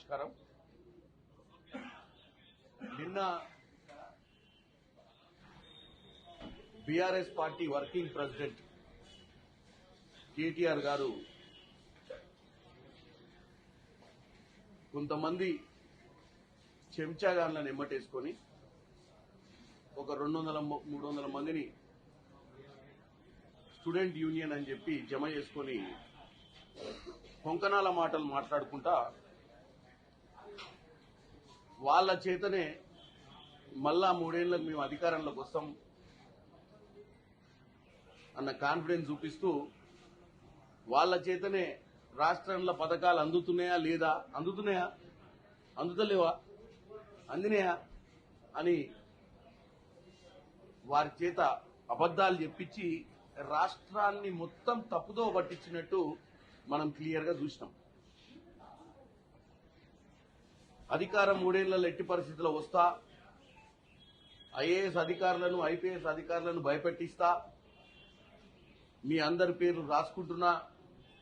నమస్కారం. నిన్న BRS party working president KTR గారు కొంతమంది చెంచాగాన్లను ఎమ్మటేసుకొని ఒక 200-300 మందిని స్టూడెంట్ యూనియన్ అని చెప్పి జమ చేసుకొని కొంకణాల మాటలు మాట్లాడుకుంటా వాళ్ళ చేతనే మళ్ళా 3 ఏళ్లకు మేము అధికారంలోకి వస్తాం అన్న కాన్ఫిడెన్స్ చూపిస్తూ వాళ్ళ చేతనే రాష్ట్రంలో పథకాలు అందుతున్నాయా లేదా, అందుతలేవా, అందినాయా అని వారి చేత అబద్దాలు చెప్పించి రాష్ట్రాన్ని మొత్తం తప్పుదో పట్టించినట్టు మనం క్లియర్ గా చూసినాం. అధికారం 3 ఏళ్లలో ఎట్టి పరిస్థితుల్లో వస్తా, ఐఏఎస్ అధికారులను ఐపీఎస్ అధికారులను భయపెట్టిస్తా, మీ అందరి పేర్లు రాసుకుంటున్నా,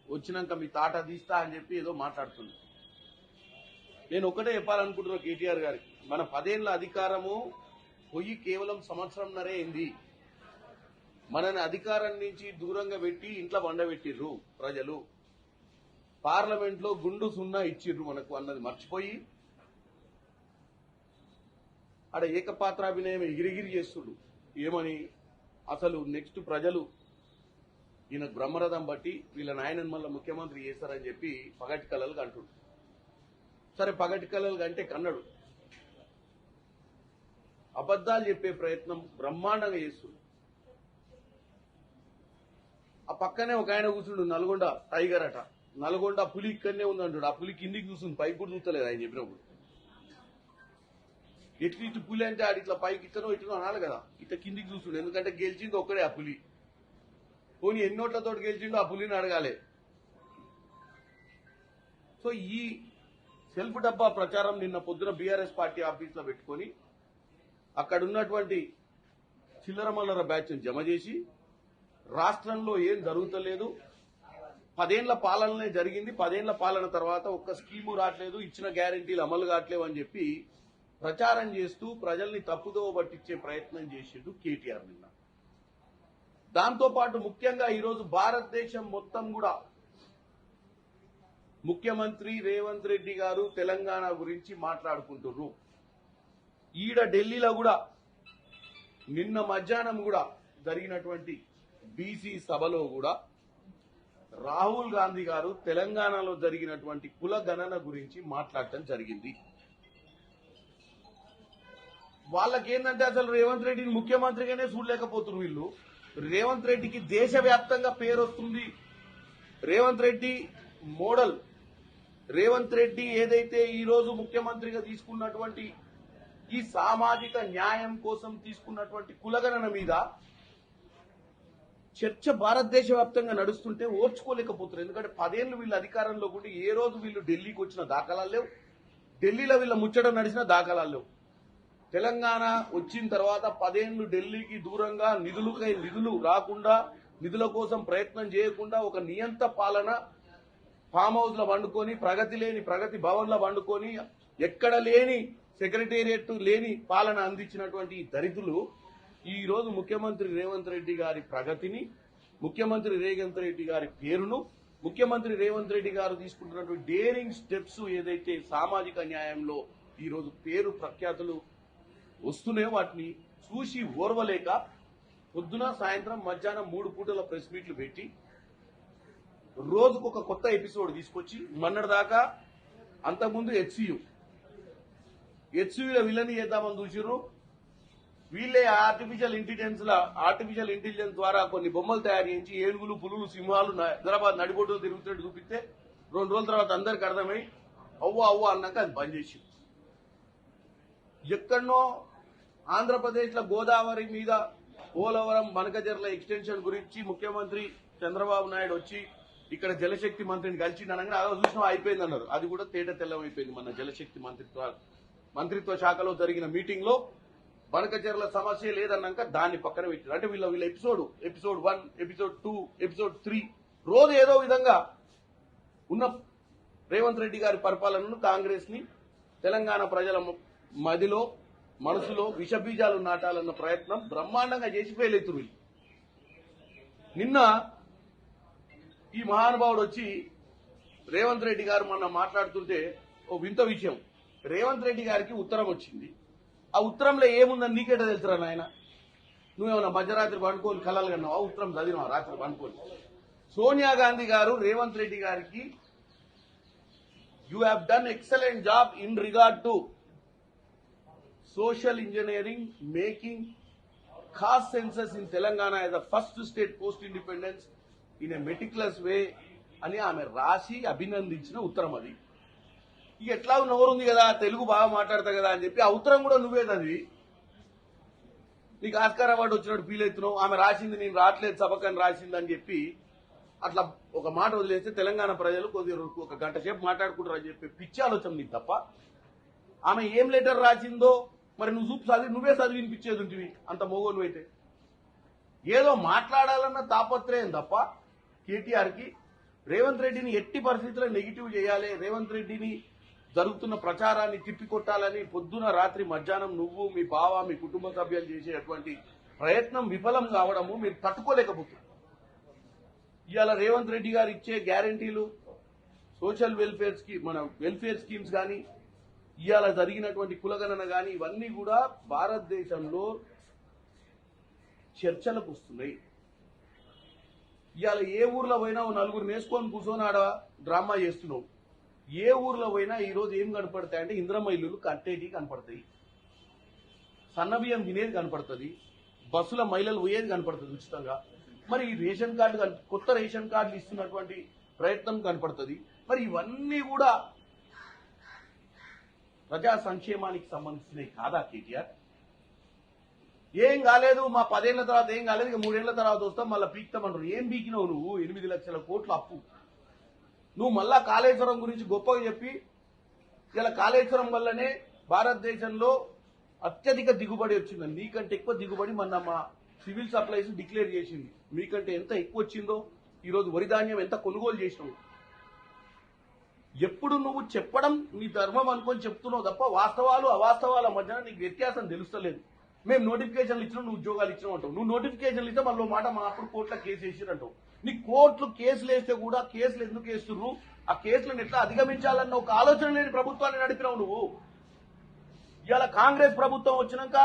వచ్చినాక మీ తాట తీస్తా అని చెప్పి ఏదో మాట్లాడుతుంది. నేను ఒకటే చెప్పాలనుకుంటున్నా కేటీఆర్ గారికి, మన 10 ఏళ్ల అధికారము పోయి కేవలం సంవత్సరంన్నరే అయింది. మనని అధికారం నుంచి దూరంగా పెట్టి ఇంట్లో వండబెట్టిర్రు ప్రజలు. పార్లమెంట్ లో గుండు సున్నా ఇచ్చిర్రు మనకు అన్నది మర్చిపోయి ఆడ ఏకపాత్రాభినయం ఎగిరిగిరి చేస్తుడు. ఏమని అసలు నెక్స్ట్ ప్రజలు ఈయన బ్రహ్మరథం బట్టి వీళ్ళ నాయనని మళ్ళీ ముఖ్యమంత్రి చేస్తారని చెప్పి పగటి కలలు కంటుడు. సరే పగటి కలలు కంటే కన్నడు, అబద్దాలు చెప్పే ప్రయత్నం బ్రహ్మాండంగా చేస్తుడు. ఆ పక్కనే ఒక ఆయన కూర్చుండు, నల్గొండ టైగర్ అట. నల్గొండ పులి ఇక్కడనే ఉందంటాడు. ఆ పులి కిందికి చూస్తుంది, పైకి కూడా చూస్తలేదు ఆయన చెప్పినప్పుడు. ఎట్లా పులి అంటే ఆడి ఇట్లా పైకి ఇట్లనో ఇట్లనో అనాలి కదా, ఇట్లా కిందికి చూస్తుండు. ఎందుకంటే గెలిచింది ఒక్కడే ఆ పులి. పోనీ ఎన్నోట్లతో గెలిచిండో ఆ పులిని అడగాలి. సో ఈ సెల్ఫ్ డబ్బా ప్రచారం నిన్న పొద్దున బీఆర్ఎస్ పార్టీ ఆఫీస్ లో పెట్టుకుని అక్కడ ఉన్నటువంటి చిల్లర మల్లర బ్యాచ్ జమ చేసి రాష్ట్రంలో ఏం జరుగుతలేదు, 10 ఏళ్ల పాలననే జరిగింది, 10 ఏళ్ల పాలన తర్వాత ఒక్క స్కీము రావట్లేదు, ఇచ్చిన గ్యారంటీలు అమలు కావట్లేవు అని చెప్పి ప్రచారం చేస్తూ ప్రజల్ని తప్పుదోవ పట్టించే ప్రయత్నం చేసిండు కేటీఆర్ నిన్న. దాంతో పాటు ముఖ్యంగా ఈరోజు భారతదేశం మొత్తం కూడా ముఖ్యమంత్రి రేవంత్ రెడ్డి గారు తెలంగాణ గురించి మాట్లాడుకుంటున్నారు. ఈడ ఢిల్లీలో కూడా నిన్న మధ్యాహ్నం కూడా జరిగినటువంటి బీసీ సభలో కూడా రాహుల్ గాంధీ గారు తెలంగాణలో జరిగినటువంటి కుల గణన గురించి మాట్లాడటం జరిగింది. వాళ్ళకేందంటే అసలు రేవంత్ రెడ్డిని ముఖ్యమంత్రిగానే చూడలేకపోతున్నారు వీళ్ళు. రేవంత్ రెడ్డికి దేశవ్యాప్తంగా పేరు వస్తుంది. రేవంత్ రెడ్డి మోడల్, రేవంత్ రెడ్డి ఏదైతే ఈ రోజు ముఖ్యమంత్రిగా తీసుకున్నటువంటి ఈ సామాజిక న్యాయం కోసం తీసుకున్నటువంటి కులగణన మీద చర్చ భారతదేశ వ్యాప్తంగా నడుస్తుంటే ఓర్చుకోలేకపోతున్నారు. ఎందుకంటే 10 ఏళ్లు వీళ్ళు అధికారంలో ఉండి ఏ రోజు వీళ్ళు ఢిల్లీకి వచ్చిన దాఖలాలు లేవు, ఢిల్లీలో వీళ్ళ ముచ్చట నడిచిన దాఖలాలు లేవు. తెలంగాణ వచ్చిన తర్వాత 10 ఏళ్లు ఢిల్లీకి దూరంగా నిధులు రాకుండా, నిధుల కోసం ప్రయత్నం చేయకుండా ఒక నియంత పాలన ఫామ్ హౌస్ లో వండుకొని, ప్రగతి లేని ప్రగతి భవన్ లో వండుకొని, ఎక్కడ లేని సెక్రటేరియట్ లేని పాలన అందించినటువంటి ఈ దరిద్రులు ఈ రోజు ముఖ్యమంత్రి రేవంత్ రెడ్డి గారి ప్రగతిని, ముఖ్యమంత్రి రేవంత్ రెడ్డి గారి పేరును, ముఖ్యమంత్రి రేవంత్ రెడ్డి గారు తీసుకుంటున్నటువంటి డేరింగ్ స్టెప్స్ ఏదైతే సామాజిక న్యాయంలో ఈ రోజు పేరు ప్రఖ్యాతులు వస్తున్నాయో వాటిని చూసి ఓర్వలేక పొద్దున సాయంత్రం మధ్యాహ్నం 3 పూటల ప్రెస్ మీట్లు పెట్టి రోజుకు ఒక కొత్త ఎపిసోడ్ తీసుకొచ్చి మొన్నటిదాకా అంతకుముందు హెచ్సియులో విలని చేద్దామని చూసిర్రు. వీళ్ళే ఆర్టిఫిషియల్ ఇంటెలిజెన్స్ ద్వారా కొన్ని బొమ్మలు తయారు చేయించి ఏనుగులు, పులులు, సింహాలు హైదరాబాద్ నడిబొడ్డులు తిరుగుతున్నట్టు చూపిస్తే 2 రోజుల తర్వాత అందరికి అర్థమై అవ్వ అన్నాక అది బంద్ చేసి, ఎక్కడనో ఆంధ్రప్రదేశ్ లో గోదావరి మీద పోలవరం బనకచెర్ల ఎక్స్టెన్షన్ గురించి ముఖ్యమంత్రి చంద్రబాబు నాయుడు వచ్చి ఇక్కడ జలశక్తి మంత్రిని కలిసి అనగా అదో చూసినా అయిపోయింది అన్నారు. అది కూడా తేట తెల్లమైపోయింది. మన జలశక్తి మంత్రిత్వ శాఖలో జరిగిన మీటింగ్ లో బనకచెర్ల సమస్య లేదన్నాక దాన్ని పక్కన పెట్టారు. అంటే వీళ్ళ ఎపిసోడ్ 1, ఎపిసోడ్ 2, ఎపిసోడ్ 3 రోజు ఏదో విధంగా ఉన్న రేవంత్ రెడ్డి గారి పరిపాలనను కాంగ్రెస్ ని తెలంగాణ ప్రజల మదిలో మనసులో విషబీజాలు నాటాలన్న ప్రయత్నం బ్రహ్మాండంగా చేసి ఫెయిల్ అవుతుంది. నిన్న ఈ మహానుభావుడు వచ్చి రేవంత్ రెడ్డి గారు మొన్న మాట్లాడుతుంటే ఓ వింత విషయం, రేవంత్ రెడ్డి గారికి ఉత్తరం వచ్చింది. ఆ ఉత్తరంలో ఏముందని నీకేట తెలుసురా నాయన? నువ్వేమన్నా మధ్యరాత్రి పండుకొని కలలు కన్నావా? ఉత్తరం చదివినావా రాత్రి పండుకొని? సోనియా గాంధీ గారు రేవంత్ రెడ్డి గారికి you have done excellent job in regard to social engineering making caste census in Telangana as the first state post independence in a meticulous way అని ఆమె రాసి అభినందించిన ఉత్తరం అది. ఇక ఎట్లా నోరుంది కదా, తెలుగు బాగా మాట్లాడతా కదా అని చెప్పి ఆ ఉత్తరం కూడా నువ్వే చదివి నీకు ఆస్కార్ అవార్డు వచ్చినట్టు ఫీల్ అవుతున్నావు. ఆమె రాసింది నేను రావట్లేదు సభకని రాసింది అని చెప్పి అట్లా ఒక మాట వదిలేస్తే తెలంగాణ ప్రజలు కొద్దిగా ఒక గంట సేపు మాట్లాడుకుంటారు అని చెప్పి పిచ్చి ఆలోచన నీకు తప్ప. ఆమె ఏం లెటర్ రాసిందో మరి నువ్వు చూపు చదివి నువ్వే చదివి వినిపించేది ఉంటుంది అంత మోగో నువ్వైతే. ఏదో మాట్లాడాలన్న తాపత్రయం తప్ప కేటీఆర్ కి రేవంత్ రెడ్డిని ఎట్టి పరిస్థితుల్లో నెగిటివ్ చేయాలి, రేవంత్ రెడ్డిని జరుగుతున్న ప్రచారాన్ని తిప్పికొట్టాలని పొద్దున రాత్రి మధ్యాహ్నం నువ్వు మీ బావ మీ కుటుంబ సభ్యులు చేసేటువంటి ప్రయత్నం విఫలం కావడము మీరు తట్టుకోలేకపోతున్నారు. ఇవాళ రేవంత్ రెడ్డి గారు ఇచ్చే గ్యారంటీలు సోషల్ వెల్ఫేర్ స్కీమ్స్ కానీ ఇవాళ జరిగినటువంటి కులగణన కానీ ఇవన్నీ కూడా భారతదేశంలో చర్చలకు వస్తున్నాయి. ఇవాళ ఏ ఊర్లో పోయినా నలుగురు నేసుకొని కూర్చొని ఆడ డ్రామా చేస్తున్నావు. ఏ ఊర్లో పోయినా ఈ రోజు ఏం కనపడతాయంటే ఇంద్రమ్మ ఇల్లులు కట్టేటి కనపడతాయి, సన్నబియ్యం తినేది కనపడుతుంది, బస్సుల మహిళలు పోయేది కనపడుతుంది ఉచితంగా. మరి ఈ రేషన్ కార్డు కొత్త రేషన్ కార్డులు ఇస్తున్నటువంటి ప్రయత్నం కనపడుతుంది. మరి ఇవన్నీ కూడా ప్రజా సంక్షేమానికి సంబంధించినవి కాదా కేటీఆర్? ఏం కాలేదు, మా 10 ఏళ్ల తర్వాత ఏం కాలేదు, ఇక 3 ఏళ్ల తర్వాత వస్తాం మళ్ళీ పీక్తామంటారు. ఏం పీకినావు నువ్వు? 8 లక్షల కోట్ల అప్పు. నువ్వు మళ్ళా కాళేశ్వరం గురించి గొప్పగా చెప్పి ఇలా కాళేశ్వరం వల్లనే భారతదేశంలో అత్యధిక దిగుబడి వచ్చిందని, నీకంటే ఎక్కువ దిగుబడి మొన్న మా సివిల్ సప్లైస్ డిక్లేర్ చేసింది. మీకంటే ఎంత ఎక్కువ వచ్చిందో ఈరోజు వరి ధాన్యం ఎంత కొనుగోలు చేసినావు. ఎప్పుడు నువ్వు చెప్పడం నీ ధర్మం అనుకొని చెప్తున్నావు తప్ప వాస్తవాలు అవాస్తవాల మధ్యన నీకు వ్యత్యాసం తెలుస్తలేదు. మేము నోటిఫికేషన్లు ఇచ్చినాం, నువ్వు ఉద్యోగాలు ఇచ్చినావు అంటావు. నువ్వు నోటిఫికేషన్లు ఇస్తే మళ్ళీ మాట మా అప్పుడు కోర్టులో కేసు వేసిరంటావు. నీ కోర్టులు కేసులు వేస్తే కూడా కేసులు ఎందుకు వేస్తున్నారు, ఆ కేసులను ఎట్లా అధిగమించాలన్న ఒక ఆలోచన లేని ప్రభుత్వాన్ని నడిపినావు నువ్వు. ఇవాళ కాంగ్రెస్ ప్రభుత్వం వచ్చినాక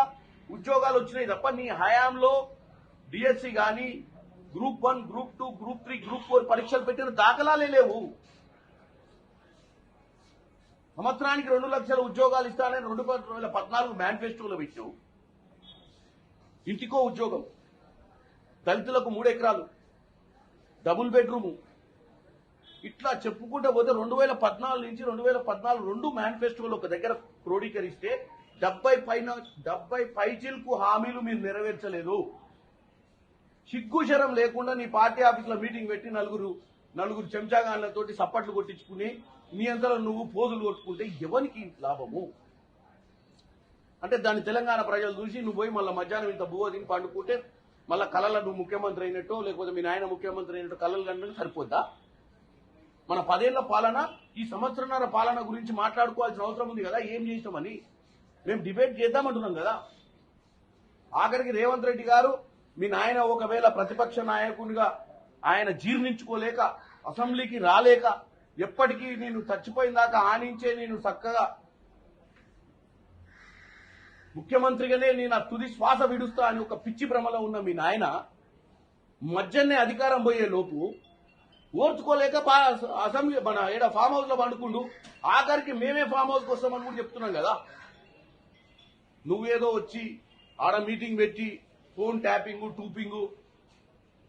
ఉద్యోగాలు వచ్చినాయి తప్ప నీ హయాంలో డిఎస్సి గాని గ్రూప్ 1, గ్రూప్ 2, గ్రూప్ 3, గ్రూప్ 4 పరీక్షలు పెట్టిన దాఖలాలే లేవు. సంవత్సరానికి 2 లక్షల ఉద్యోగాలు ఇస్తానని 2014 మేనిఫెస్టోలో పెట్టావు. ఇంటికో ఉద్యోగం, దళితులకు 3 ఎకరాలు, డబుల్ బెడ్రూము, ఇట్లా చెప్పుకుంటే పోతే 2014 నుంచి 2014 2 మేనిఫెస్టోలు ఒక దగ్గర క్రోడీకరిస్తే 70 పైచిలకు హామీలు మీరు నెరవేర్చలేదు. సిగ్గుశరం లేకుండా నీ పార్టీ ఆఫీసులో మీటింగ్ పెట్టి నలుగురు చెంచాగాళ్లతోటి సప్పట్లు కొట్టించుకుని నీ అంతలో నువ్వు పోజులు కొట్టుకుంటే ఎవరికి లాభము? అంటే దాన్ని తెలంగాణ ప్రజలు చూసి నువ్వు పోయి మళ్ళీ మధ్యాహ్నం ఇంత బువ్వ తిని పండుకుంటే మళ్ళీ కళలో నువ్వు ముఖ్యమంత్రి అయినట్టు లేకపోతే మీ నాయన ముఖ్యమంత్రి అయినట్టు కళలు కన్నా సరిపోద్దా? మన 10 ఏళ్ల పాలన, ఈ సంవత్సరన్నర పాలన గురించి మాట్లాడుకోవాల్సిన అవసరం ఉంది కదా. ఏం చేసినామని మేము డిబేట్ చేద్దామంటున్నాం కదా. ఆఖరికి రేవంత్ రెడ్డి గారు మీ నాయన ఒకవేళ ప్రతిపక్ష నాయకునిగా ఆయన జీర్ణించుకోలేక అసెంబ్లీకి రాలేక ఎప్పటికీ నేను చచ్చిపోయిన దాకా ఆనించే నేను చక్కగా ముఖ్యమంత్రిగానే నేను ఆ తుది శ్వాస విడుస్తా అని ఒక పిచ్చి భ్రమలో ఉన్న మీ నాయన మధ్యనే అధికారం పోయే లోపు ఓర్చుకోలేక అసెంబ్లీ మన ఏడ ఫామ్ హౌస్ లో పండుకుండు. ఆఖరికి మేమే ఫామ్ హౌస్కి వస్తామని కూడా చెప్తున్నాం కదా. నువ్వేదో వచ్చి ఆడ మీటింగ్ పెట్టి ఫోన్ ట్యాపింగ్ టూపింగ్.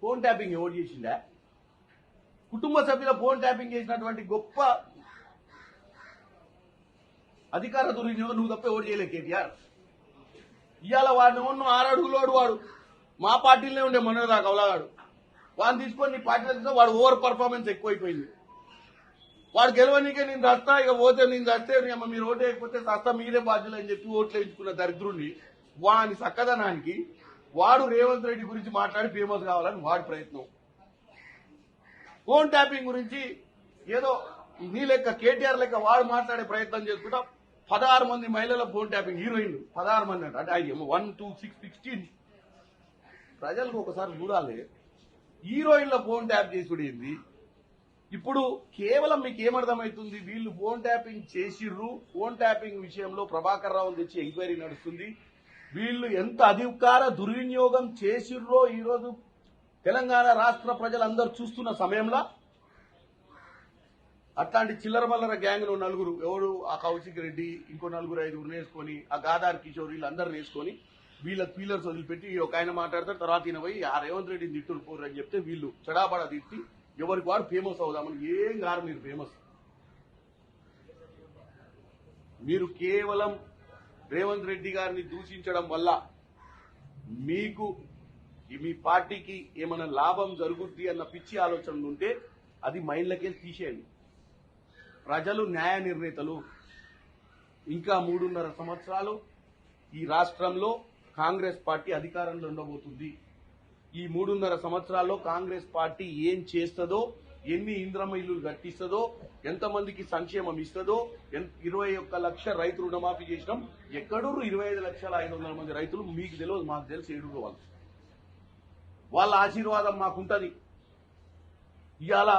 ఫోన్ ట్యాపింగ్ ఎవరు చేసిందా? కుటుంబ సభ్యుల ఫోన్ ట్యాపింగ్ చేసినటువంటి గొప్ప అధికార దుర్వినియోగం నువ్వు తప్ప ఎవరు చేయలే కేటీఆర్. ఇవాళ వాడిని ఉన్న 6 అడుగులోడు వాడు మా పార్టీలోనే ఉండే మనోదాకా అవలాగాడు. వాడిని తీసుకొని నీ పార్టీలో తీసుకో, వాడు ఓవర్ పర్ఫార్మెన్స్ ఎక్కువైపోయింది. వాడు గెలవనీకే నేను దస్తా, ఇక పోతే నేను దస్తే మీరు ఓటు వేయకపోతే దస్తా మీరే బాధ్యులు అని చెప్పి ఓట్లు వేయించుకున్న దరిద్రుడిని వాని చక్కదనానికి వాడు రేవంత్ రెడ్డి గురించి మాట్లాడి ఫేమస్ కావాలని వాడి ప్రయత్నం. ఫోన్ ట్యాపింగ్ గురించి ఏదో నీ లెక్క కేటీఆర్ లెక్క వాడు మాట్లాడే ప్రయత్నం చేసుకుంటా 16 మంది మహిళల ఫోన్ ట్యాపింగ్ హీరోయిన్లు 16 మంది అంటే 1 2 6 16 ప్రజలకు ఒకసారి చూడాలి. హీరోయిన్ల ఫోన్ ట్యాప్ చేసుడు ఏంది? ఇప్పుడు కేవలం మీకు ఏమర్థమవుతుంది? వీళ్ళు ఫోన్ ట్యాపింగ్ చేసిర్రు. ఫోన్ ట్యాపింగ్ విషయంలో ప్రభాకర్ రావు తెచ్చి ఎంక్వైరీ నడుస్తుంది. వీళ్ళు ఎంత అధికార దుర్వినియోగం చేసిర్రో ఈరోజు తెలంగాణ రాష్ట్ర ప్రజలందరూ చూస్తున్న సమయంలో అట్లాంటి చిల్లర మల్లర గ్యాంగ్ లో నలుగురు ఎవరు ఆ కౌశిక్ రెడ్డి ఇంకో నలుగురు 5 వేసుకొని ఆ గాదార్ కిషోర్ వీళ్ళందరూ వేసుకొని వీళ్ళ పీలర్స్ వదిలిపెట్టి ఒక ఆయన మాట్లాడతారు. తర్వాత ఈయన పోయి ఆ రేవంత్ రెడ్డిని తిట్టులు పోరు అని చెప్తే వీళ్ళు చెడాబడా తిట్టి ఎవరికి వాడు ఫేమస్ అవుదామని. ఏం గారు మీరు ఫేమస్? మీరు కేవలం రేవంత్ రెడ్డి గారిని దూషించడం వల్ల మీకు మీ పార్టీకి ఏమైనా లాభం జరుగుద్ది అన్న పిచ్చి ఆలోచనలు ఉంటే అది మైండ్లకే తీసేయండి. ప్రజలు న్యాయ నిర్ణేతలు. ఇంకా 3.5 సంవత్సరాలు ఈ రాష్ట్రంలో కాంగ్రెస్ పార్టీ అధికారంలో ఉండబోతుంది. ఈ 3.5 సంవత్సరాల్లో కాంగ్రెస్ పార్టీ ఏం చేస్తుందో, ఎన్ని ఇంద్రమ్మ ఇల్లు కట్టిస్తుందో, ఎంతమందికి సంక్షేమం ఇస్తుందో, 21 లక్షల రైతు రుణమాఫీ చేసినాం. ఎక్కడూరు 25,500 మంది రైతులు మీకు తెలియదు, మాకు తెలిసి ఏడుగురు వాళ్ళు. వాళ్ళ ఆశీర్వాదం మాకుంటది. ఇవాళ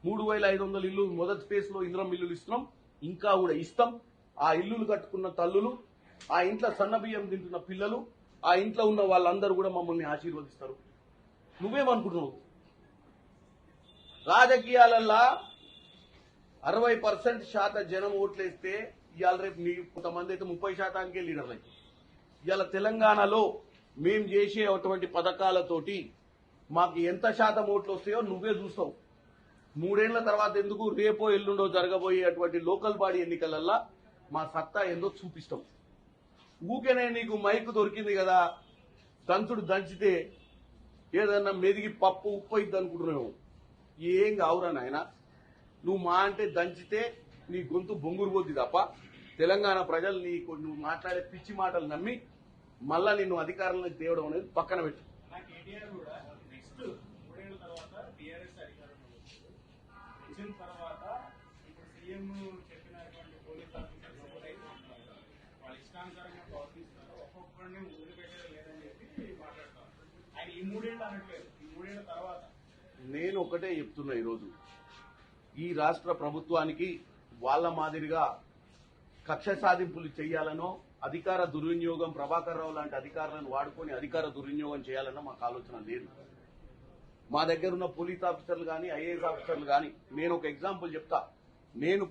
3,500 ఇల్లు మొదటి ఫేజ్ లో ఇంద్రం ఇల్లులు ఇస్తున్నాం, ఇంకా కూడా ఇస్తాం. ఆ ఇల్లులు కట్టుకున్న తల్లులు, ఆ ఇంట్లో సన్నబియ్యం తింటున్న పిల్లలు, ఆ ఇంట్లో ఉన్న వాళ్ళందరూ కూడా మమ్మల్ని ఆశీర్వదిస్తారు. నువ్వేమనుకుంటున్నావు? రాజకీయాలల్లా 60% జనం ఓట్లేస్తే ఇవాళ రేపు నీ కొంతమంది అయితే 30%కే లీడర్లు అయితే. ఇవాళ తెలంగాణలో మేం చేసేటువంటి పథకాలతోటి మాకు ఎంత శాతం ఓట్లు వస్తాయో నువ్వే చూస్తావు. 3 ఏళ్ల తర్వాత ఎందుకు రేపో ఎల్లుండో జరగబోయేటువంటి లోకల్ బాడీ ఎన్నికలల్లా మా సత్తా ఏందో చూపిస్తాం. ఊకేనే నీకు మైకు దొరికింది కదా, దంచుడు దంచితే ఏదన్నా మెదిగి పప్పు ఉప్పు అయింది అనుకుంటున్నావు. ఏం కావురా నాయన. నువ్వు మా అంటే దంచితే నీ గొంతు బొంగురు పోద్ది తప్ప తెలంగాణ ప్రజలు నువ్వు మాట్లాడే పిచ్చి మాటలు నమ్మి మళ్ళా నిన్ను అధికారంలోకి తేవడం అనేది పక్కన పెట్టు. నేను ఒకటే చెప్తున్నా, ఈరోజు ఈ రాష్ట్ర ప్రభుత్వానికి వాళ్ళ మాదిరిగా కక్ష సాధింపులు చేయాలనో, అధికార దుర్వినియోగం ప్రభాకర్ రావు లాంటి అధికారులను వాడుకొని అధికార దుర్వినియోగం చేయాలనో మాకు ఆలోచన లేదు. మా దగ్గర ఉన్న పోలీస్ ఆఫీసర్లు కానీ ఐఏఎస్ ఆఫీసర్లు కానీ, నేను ఒక ఎగ్జాంపుల్ చెప్తా. నేను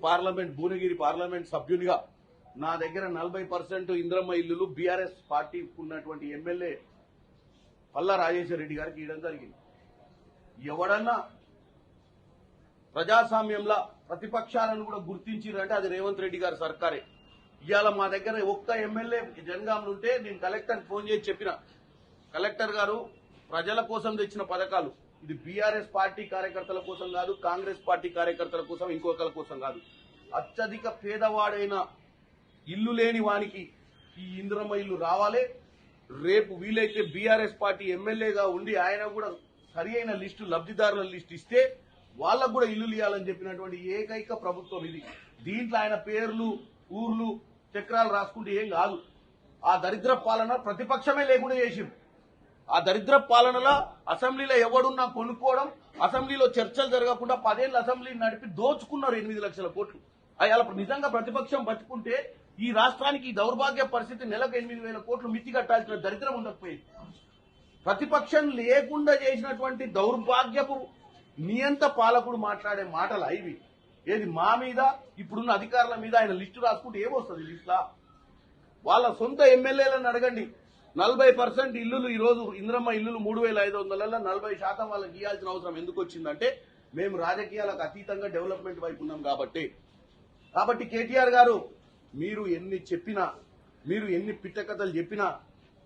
భువనగిరి పార్లమెంట్ సభ్యునిగా నా దగ్గర 40% ఇంద్రమ్మ ఇల్లులు బీఆర్ఎస్ పార్టీ ఉన్నటువంటి ఎమ్మెల్యే పల్లా రాజేశ్వర రెడ్డి గారికి ఇవ్వడం జరిగింది. ఎవడన్నా ప్రజాస్వామ్యంలో ప్రతిపక్షాలను కూడా గుర్తించారంటే అది రేవంత్ రెడ్డి గారి సర్కారే. ఇవాళ మా దగ్గర ఒక్క ఎమ్మెల్యే జనగాంలో ఉంటే నేను కలెక్టర్ ఫోన్ చేసి చెప్పిన, కలెక్టర్ గారు ప్రజల కోసం తెచ్చిన పథకాలు ఇది బీఆర్ఎస్ పార్టీ కార్యకర్తల కోసం కాదు, కాంగ్రెస్ పార్టీ కార్యకర్తల కోసం, ఇంకొకరి కోసం కాదు. అత్యధిక పేదవాడైన ఇల్లు లేని వానికి ఈ ఇంద్రమ్మ ఇల్లు రావాలి. రేపు వీలైతే బీఆర్ఎస్ పార్టీ ఎమ్మెల్యేగా ఉండి ఆయన కూడా సరి అయిన లిస్టు, లబ్ధిదారుల లిస్టు ఇస్తే వాళ్ళకు కూడా ఇల్లు ఇవ్వాలని చెప్పినటువంటి ఏకైక ప్రభుత్వం ఇది. దీంట్లో ఆయన పేర్లు, ఊర్లు, చక్రాలు రాసుకుంటే ఏం కాదు. ఆ దరిద్ర పాలన ప్రతిపక్షమే లేకుండా చేసింది. ఆ దరిద్ర పాలనలో అసెంబ్లీలో ఎవడున్నా కొనుక్కోవడం, అసెంబ్లీలో చర్చలు జరగకుండా 10 ఏళ్ళు అసెంబ్లీ నడిపి దోచుకున్నారు 8 లక్షల కోట్లు. అలా నిజంగా ప్రతిపక్షం బతుకుంటే ఈ రాష్ట్రానికి ఈ దౌర్భాగ్య పరిస్థితి నెలకు 8,000 కోట్లు మిత్తి కట్టాల్సిన దరిద్రం ఉండకపోయేది. ప్రతిపక్షం లేకుండా చేసినటువంటి దౌర్భాగ్యపు నియంత పాలకుడు మాట్లాడే మాటలు ఇవి. ఏది మా మీద, ఇప్పుడున్న అధికారుల మీద ఆయన లిస్టు రాసుకుంటే ఏమొస్తుంది లిస్టులా? వాళ్ళ సొంత ఎమ్మెల్యేలను అడగండి. 40% ఇల్లులు ఈరోజు ఇంద్రమ్మ ఇల్లులు 3,500లలో 40% వాళ్ళకి ఇవ్వాల్సిన అవసరం ఎందుకు వచ్చిందంటే మేము రాజకీయాలకు అతీతంగా డెవలప్మెంట్ వైపు ఉన్నాం కాబట్టి కేటీఆర్ గారు, మీరు ఎన్ని చెప్పినా, మీరు ఎన్ని పిట్టకథలు చెప్పినా,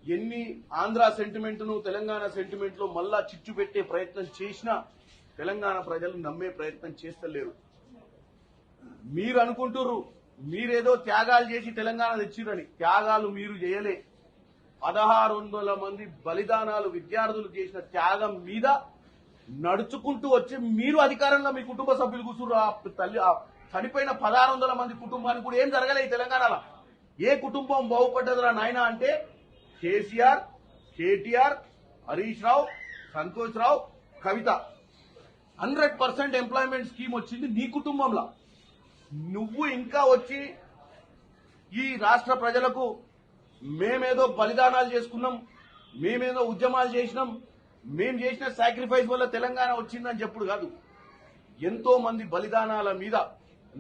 ఎన్ని ఆంధ్ర సెంటిమెంట్ను తెలంగాణ సెంటిమెంట్ లో మళ్ళా చిచ్చు పెట్టే ప్రయత్నం చేసినా తెలంగాణ ప్రజలు నమ్మే ప్రయత్నం చేస్తలేరు. మీరు అనుకుంటున్నారు మీరేదో త్యాగాలు చేసి తెలంగాణ తెచ్చిరని. త్యాగాలు మీరు చేయలే. 1600 మంది బలిదానాలు, విద్యార్థులు చేసిన త్యాగం మీద నడుచుకుంటూ వచ్చి మీరు అధికారంలో మీ కుటుంబ సభ్యులు కూర్చున్నారు. ఆ తల్లి ఆ చనిపోయిన 1600 మంది కుటుంబానికి కూడా ఏం జరగలేదు ఈ తెలంగాణలో. ఏ కుటుంబం బాగుపడ్డదిరా నాయన అంటే కేసీఆర్, కేటీఆర్, హరీష్ రావు, సంతోష్ రావు, కవిత 100% ఎంప్లాయ్మెంట్ స్కీమ్ వచ్చింది నీ కుటుంబంలో. నువ్వు ఇంకా వచ్చి ఈ రాష్ట్ర ప్రజలకు మేమేదో బలిదానాలు చేసుకున్నాం, మేమేదో ఉద్యమాలు చేసినాం, మేం చేసిన సాక్రిఫైస్ వల్ల తెలంగాణ వచ్చిందని చెప్పుడు కాదు. ఎంతో మంది బలిదానాల మీద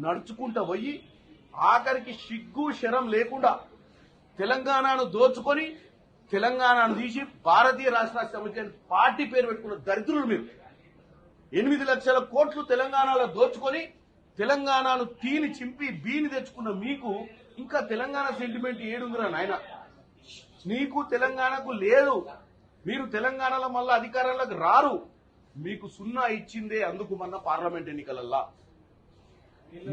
నడుచుకుంటూ పోయి ఆఖరికి సిగ్గు శరం లేకుండా తెలంగాణను దోచుకొని తెలంగాణను తీసి భారతీయ రాష్ట్ర సమితి పార్టీ పేరు పెట్టుకున్న దరిద్రులు మీరు. 8 లక్షల కోట్లు తెలంగాణలో దోచుకొని తెలంగాణను తీని చింపి బీని తెచ్చుకున్న మీకు ఇంకా తెలంగాణ సెంటిమెంట్ ఏడుందిరా నాయన. నీకు తెలంగాణకు లేదు. మీరు తెలంగాణలో మళ్ళా అధికారంలోకి రారు. మీకు 0 ఇచ్చిందే అందుకు మొన్న పార్లమెంట్ ఎన్నికలల్లా.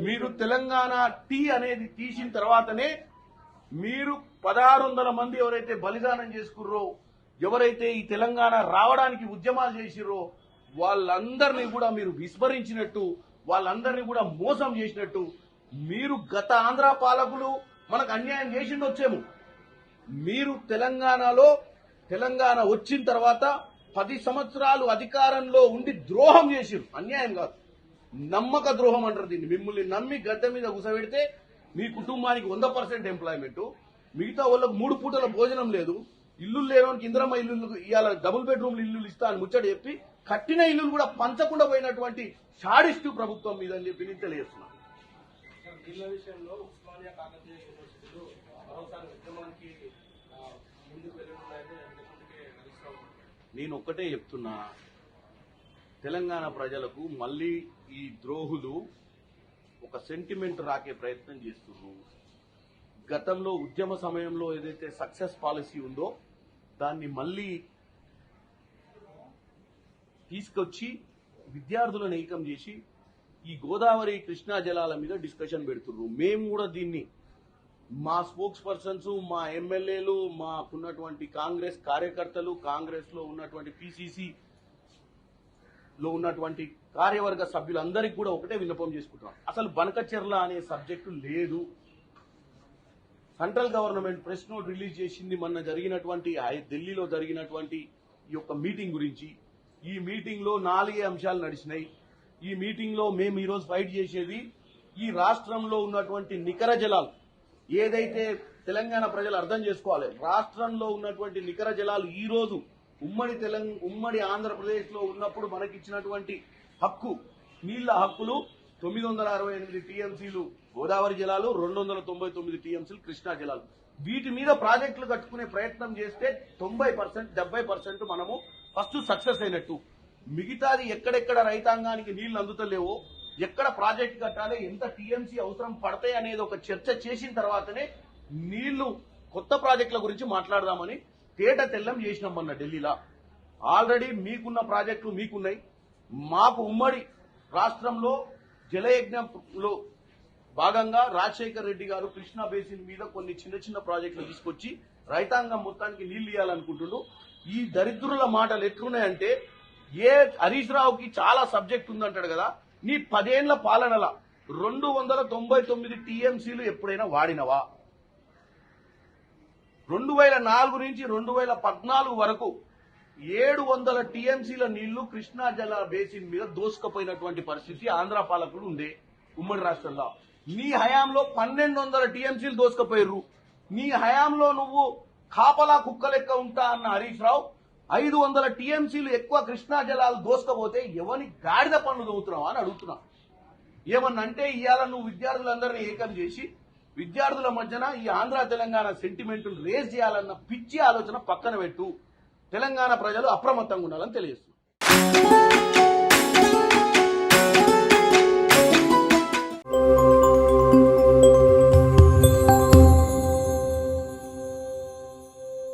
మీరు తెలంగాణ టీ అనేది తీసిన తర్వాతనే మీరు 1600 మంది ఎవరైతే బలిదానం చేసుకుర్రో, ఎవరైతే ఈ తెలంగాణ రావడానికి ఉద్యమాలు చేసిర్రో వాళ్ళందరినీ కూడా మీరు విస్మరించినట్టు, వాళ్ళందరినీ కూడా మోసం చేసినట్టు. మీరు గత ఆంధ్ర పాలకులు మనకు అన్యాయం చేసిండొచ్చేమో. మీరు తెలంగాణలో తెలంగాణ వచ్చిన తర్వాత 10 సంవత్సరాలు అధికారంలో ఉండి ద్రోహం చేసిరు. అన్యాయం కాదు, నమ్మక ద్రోహం అంటారు దీన్ని. మిమ్మల్ని నమ్మి గద్దె మీద కూసబెడితే మీ కుటుంబానికి 100% ఎంప్లాయ్మెంట్, మిగతా వాళ్ళకు 3 పూటల భోజనం లేదు, ఇల్లు లేనోనికి ఇందిరమ్మ ఇల్లు ఇవాళ డబుల్ బెడ్రూమ్లు ఇల్లు ఇస్తా అని ముచ్చట చెప్పి కట్టిన ఇల్లు కూడా పంచకుండా పోయినటువంటి షాడిస్టు ప్రభుత్వం మీద అని చెప్పి నేను తెలియజేస్తున్నాను. నేను ఒక్కటే చెప్తున్నా, తెలంగాణ ప్రజలకు మళ్ళీ ఈ ద్రోహులు ఒక సెంటిమెంట్ రాకే ప్రయత్నం చేస్తున్నారు. గతంలో ఉద్యమ సమయంలో ఏదైతే సక్సెస్ పాలసీ ఉందో దాన్ని మళ్ళీ తీసుకొచ్చి విద్యార్థులను ఏకం చేసి ఈ గోదావరి కృష్ణా జలాల మీద డిస్కషన్ పెడుతున్నారు. మేము కూడా దీన్ని మా స్పోక్స్ పర్సన్స్, మా ఎమ్మెల్యేలు, మాకున్నటువంటి కాంగ్రెస్ కార్యకర్తలు, కాంగ్రెస్ లో ఉన్నటువంటి పిసిసి లో ఉన్నటువంటి కార్యవర్గ సభ్యులందరికీ కూడా ఒకటే విన్నపం చేసుకుంటున్నాం. అసలు బనకచెర్ల అనే సబ్జెక్టు లేదు. Central government press note release చేసింది మొన్న జరిగినటువంటి ఢిల్లీలో జరిగినటువంటి ఈ యొక్క మీటింగ్ గురించి. ఈ మీటింగ్ లో 4 అంశాలు నడిచినాయి. ఈ మీటింగ్ లో మేము ఈరోజు ఫైట్ చేసేది ఈ రాష్ట్రంలో ఉన్నటువంటి నికర జలాలు ఏదైతే తెలంగాణ ప్రజలు అర్థం చేసుకోవాలి. రాష్ట్రంలో ఉన్నటువంటి నికర జలాలు ఈ రోజు ఉమ్మడి ఆంధ్రప్రదేశ్ లో ఉన్నప్పుడు మనకిచ్చినటువంటి హక్కు, నీళ్ల హక్కులు 968 టీఎంసీలు గోదావరి జలాలు, 299 టీఎంసీలు కృష్ణా జలాలు. వీటి మీద ప్రాజెక్టులు కట్టుకునే ప్రయత్నం చేస్తే 90%, 70% మనము ఫస్ట్ సక్సెస్ అయినట్టు. మిగతాది ఎక్కడెక్కడ రైతాంగానికి నీళ్లు అందుతలేవో, ఎక్కడ ప్రాజెక్ట్ కట్టాలి, ఎంత టీఎంసీ అవసరం పడతాయి అనేది ఒక చర్చ చేసిన తర్వాతనే నీళ్లు కొత్త ప్రాజెక్టుల గురించి మాట్లాడదామని తేట తెల్లం చేసినాం మొన్న ఢిల్లీలో. ఆల్రెడీ మీకున్న ప్రాజెక్టులు మీకున్నాయి. మాకు ఉమ్మడి రాష్ట్రంలో జలయజ్ఞంలో భాగంగా రాజశేఖర్ రెడ్డి గారు కృష్ణా బేసిన్ మీద కొన్ని చిన్న ప్రాజెక్టులు తీసుకొచ్చి రైతాంగం మొత్తానికి నీళ్లు ఇవ్వాలనుకుంటుండ్రు. ఈ దరిద్రుల మాటలు ఎట్లున్నాయంటే, ఏ హరీష్ రావుకి చాలా సబ్జెక్ట్ ఉందంటాడు కదా, నీ 10 ఏళ్ల పాలనల 299 టీఎంసీలు ఎప్పుడైనా వాడినవా? 2004 నుంచి 2014 వరకు 700 టీఎంసీల నీళ్లు కృష్ణా జల బేసిన్ మీద దోసుకుపోయినటువంటి పరిస్థితి ఆంధ్ర పాలకుడు ఉండే ఉమ్మడి రాష్ట్రంలో. నీ హయాంలో 1200 టీఎంసీలు దోసుకుపోయారు. నీ హయాంలో నువ్వు కాపలా కుక్క లెక్క ఉంటా అన్న హరీష్ రావు 500 టీఎంసీలు ఎక్కువ కృష్ణా జలాలు దోసుకపోతే ఎవని గాడిద పనులు దోవుతున్నావా అని అడుగుతున్నా. ఏమన్నంటే ఇవాళ నువ్వు విద్యార్థులందరినీ ఏకం చేసి విద్యార్థుల మధ్యన ఈ ఆంధ్ర తెలంగాణ సెంటిమెంట్ రేజ్ చేయాలన్న పిచ్చి ఆలోచన పక్కన పెట్టు. తెలంగాణ ప్రజలు అప్రమత్తంగా ఉండాలని తెలియజేస్తున్నారు.